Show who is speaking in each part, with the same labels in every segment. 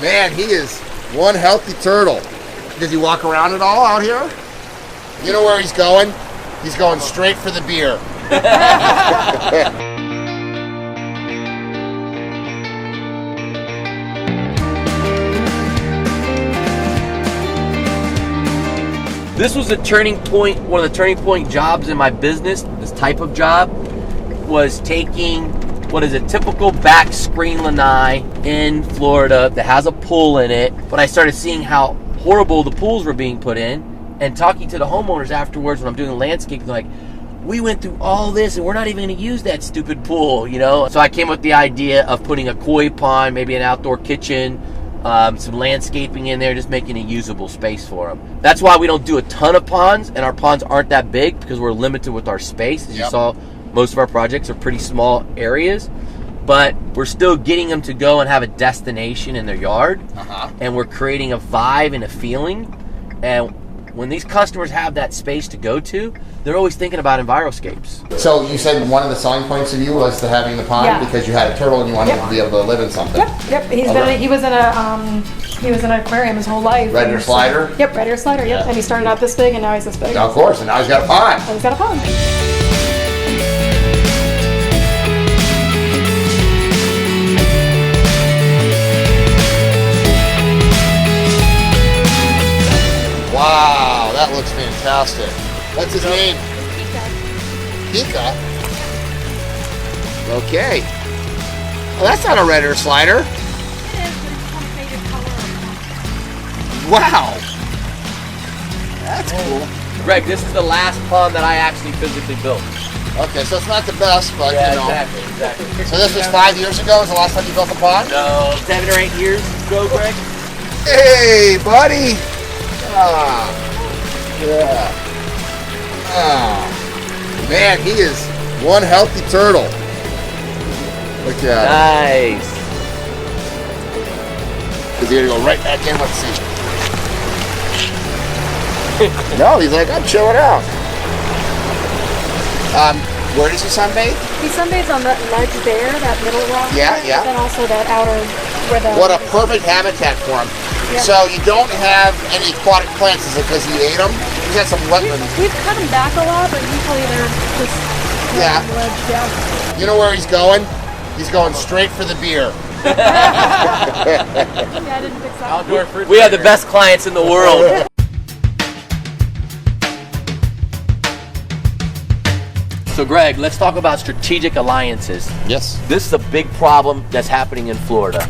Speaker 1: Man, he is one healthy turtle. Does he walk around at all out here? You know where he's going? He's going straight for the beer.
Speaker 2: This was a turning point, one of the turning point jobs in my business. This type of job was taking what is a typical back screen lanai in Florida that has a pool in it. But I started seeing how horrible the pools were being put in, and talking to the homeowners afterwards when I'm doing landscaping, they're like, we went through all this and we're not even going to use that stupid pool, you know? So I came up with the idea of putting a koi pond, maybe an outdoor kitchen, some landscaping in there, just making a usable space for them. That's why we don't do a ton of ponds, and our ponds aren't that big because we're limited with our space. As you saw, most of our projects are pretty small areas, but we're still getting them to go and have a destination in their yard, and we're creating a vibe and a feeling. And when these customers have that space to go to, they're always thinking about Enviroscapes.
Speaker 1: So you said one of the selling points of you was to having the pond because you had a turtle and you wanted him to be able to live in something.
Speaker 3: Yep. He was in an aquarium his whole life.
Speaker 1: Red Deer slider?
Speaker 3: Yep, Red Deer slider, yep. And he started out this big and now he's this big.
Speaker 1: Of course, and now he's got a pond.
Speaker 3: And he's got a pond.
Speaker 1: Wow, that looks fantastic. What's his name? Kika. Okay. Well, that's not a Red Deer slider.
Speaker 3: It is, but it's some faded color.
Speaker 1: Wow. That's cool.
Speaker 2: Greg, this is the last pond that I actually physically built.
Speaker 1: Okay, so it's not the best, but
Speaker 2: Yeah,
Speaker 1: you know.
Speaker 2: exactly.
Speaker 1: So this was 5 years ago, was the last time you built a pond?
Speaker 2: No, 7 or 8 years ago, Greg.
Speaker 1: Hey, buddy. Ah. Yeah. Ah. Man, he is one healthy turtle. Look at him.
Speaker 2: Nice.
Speaker 1: Is he gonna go right back in? Let's see. No, he's like, I'm chilling out. Where does he sunbathe?
Speaker 3: He sunbathes on that ledge there, that middle rock.
Speaker 1: Yeah, yeah.
Speaker 3: And then also that outer where the...
Speaker 1: What a perfect habitat for him.
Speaker 3: Yeah.
Speaker 1: So you don't have any aquatic plants. Is it because he ate them? He's got some wetlands.
Speaker 3: We've cut them back a lot, but usually they're just...
Speaker 1: Yeah.
Speaker 3: Ledge, yeah.
Speaker 1: You know where he's going? He's going straight for the beer.
Speaker 3: Yeah, I didn't fix that.
Speaker 2: Outdoor fruit. We have the best clients in the world. So Greg, let's talk about strategic alliances.
Speaker 1: Yes.
Speaker 2: This is a big problem that's happening in Florida.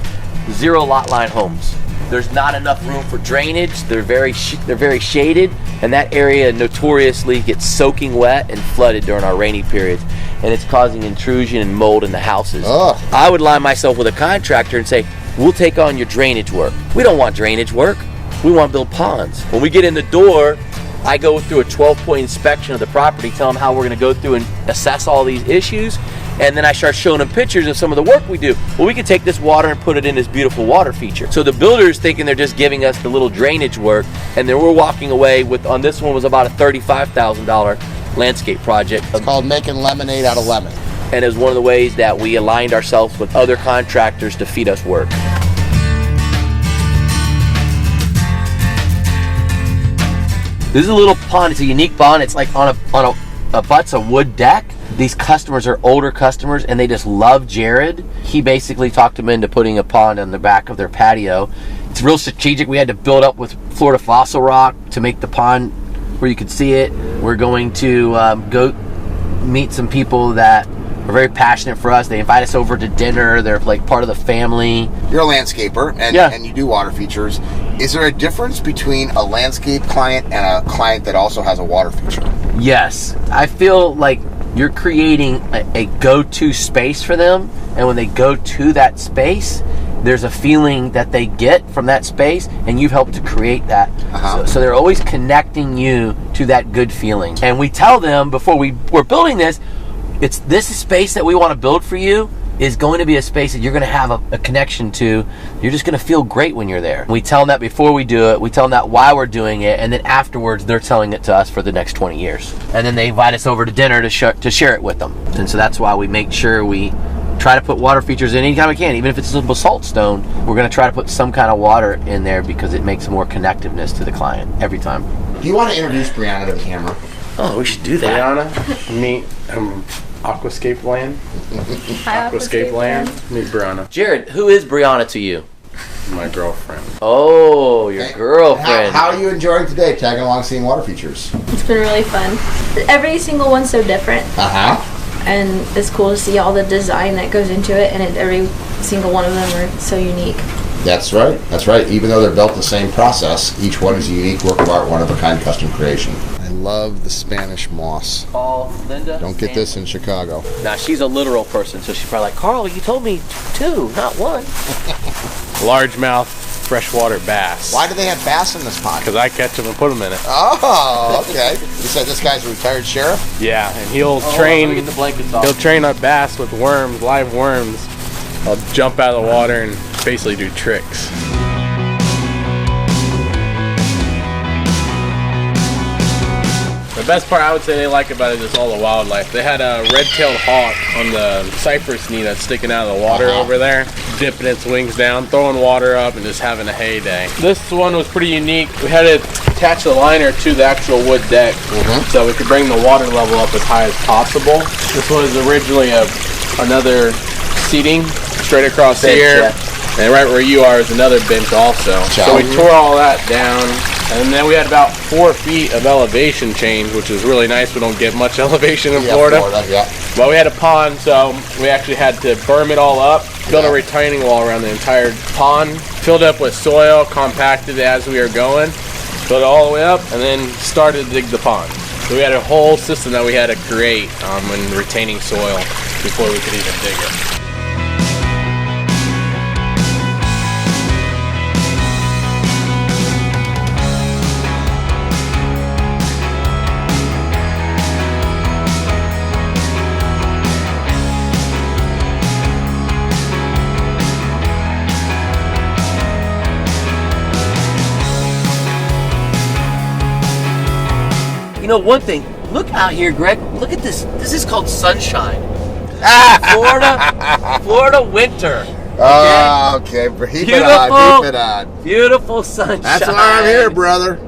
Speaker 2: Zero lot line homes. There's not enough room for drainage. They're very shaded, and that area notoriously gets soaking wet and flooded during our rainy periods, and it's causing intrusion and mold in the houses.
Speaker 1: Ugh.
Speaker 2: I would line myself with a contractor and say, we'll take on your drainage work. We don't want drainage work. We want to build ponds. When we get in the door, I go through a 12-point inspection of the property, tell them how we're going to go through and assess all these issues, and then I start showing them pictures of some of the work we do. Well, we can take this water and put it in this beautiful water feature. So the builder's thinking they're just giving us the little drainage work, and then we're walking away with, on this one was about a $35,000 landscape project.
Speaker 1: It's called making lemonade out of lemon.
Speaker 2: And it was one of the ways that we aligned ourselves with other contractors to feed us work. This is a little pond. It's a unique pond. It's like on a wood deck. These customers are older customers, and they just love Jared. He basically talked them into putting a pond on the back of their patio. It's real strategic. We had to build up with Florida fossil rock to make the pond where you could see it. We're going to go meet some people that are very passionate for us. They invite us over to dinner. They're like part of the family.
Speaker 1: You're a landscaper, and you do water features. Is there a difference between a landscape client and a client that also has a water feature?
Speaker 2: Yes. I feel like you're creating a go-to space for them, and when they go to that space, there's a feeling that they get from that space, and you've helped to create that. So they're always connecting you to that good feeling. And we tell them before we're building this, this space that we want to build for you is going to be a space that you're going to have a connection to. You're just going to feel great when you're there. We tell them that before we do it. We tell them that while we're doing it, and then afterwards they're telling it to us for the next 20 years. And then they invite us over to dinner to share it with them. And so that's why we make sure we try to put water features in anytime we can. Even if it's a simple salt stone, we're going to try to put some kind of water in there because it makes more connectiveness to the client every time.
Speaker 1: Do you want to introduce Brianna to the camera?
Speaker 2: Oh, we should do that.
Speaker 4: Brianna, meet Aquascape Land.
Speaker 3: Hi,
Speaker 4: Aquascape Land. Meet Brianna,
Speaker 2: Jared, who is Brianna to you?
Speaker 4: my girlfriend.
Speaker 2: Oh, your girlfriend.
Speaker 1: How are you enjoying today, tagging along, seeing water features?
Speaker 5: It's been really fun. Every single one's so different, and it's cool to see all the design that goes into it, and every single one of them are so unique.
Speaker 1: That's right. That's right. Even though they're built the same process, each one is a unique work of art, one-of-a-kind custom creation. I love the Spanish moss.
Speaker 2: Paul, Linda.
Speaker 1: Don't get this in Chicago.
Speaker 2: Now, she's a literal person, so she's probably like, Carl, you told me 2, not 1.
Speaker 4: Largemouth freshwater bass.
Speaker 1: Why do they have bass in this pond?
Speaker 4: Because I catch them and put them in it.
Speaker 1: Oh, okay. You said this guy's a retired sheriff?
Speaker 4: Yeah, and he'll
Speaker 2: Let me
Speaker 4: train.
Speaker 2: get the blankets off.
Speaker 4: He'll train a bass with worms, live worms. I'll jump out of the water and basically do tricks. The best part I would say they like about it is all the wildlife. They had a red-tailed hawk on the cypress knee that's sticking out of the water over there, dipping its wings down, throwing water up, and just having a heyday. This one was pretty unique. We had to attach the liner to the actual wood deck so we could bring the water level up as high as possible. This was originally another seating straight across
Speaker 2: Bench,
Speaker 4: here.
Speaker 2: yeah.
Speaker 4: And right where you are is another bench also. So we tore all that down. And then we had about 4 feet of elevation change, which is really nice. We don't get much elevation in Florida. But we had a pond, so we actually had to berm it all up, build a retaining wall around the entire pond, filled up with soil, compacted it as we were going, built it all the way up, and then started to dig the pond. So we had a whole system that we had to create when retaining soil before we could even dig it.
Speaker 2: You know, one thing, look out here, Greg. Look at this. This is called sunshine. Florida winter.
Speaker 1: Okay, keep it on.
Speaker 2: Beautiful sunshine.
Speaker 1: That's why I'm here, brother.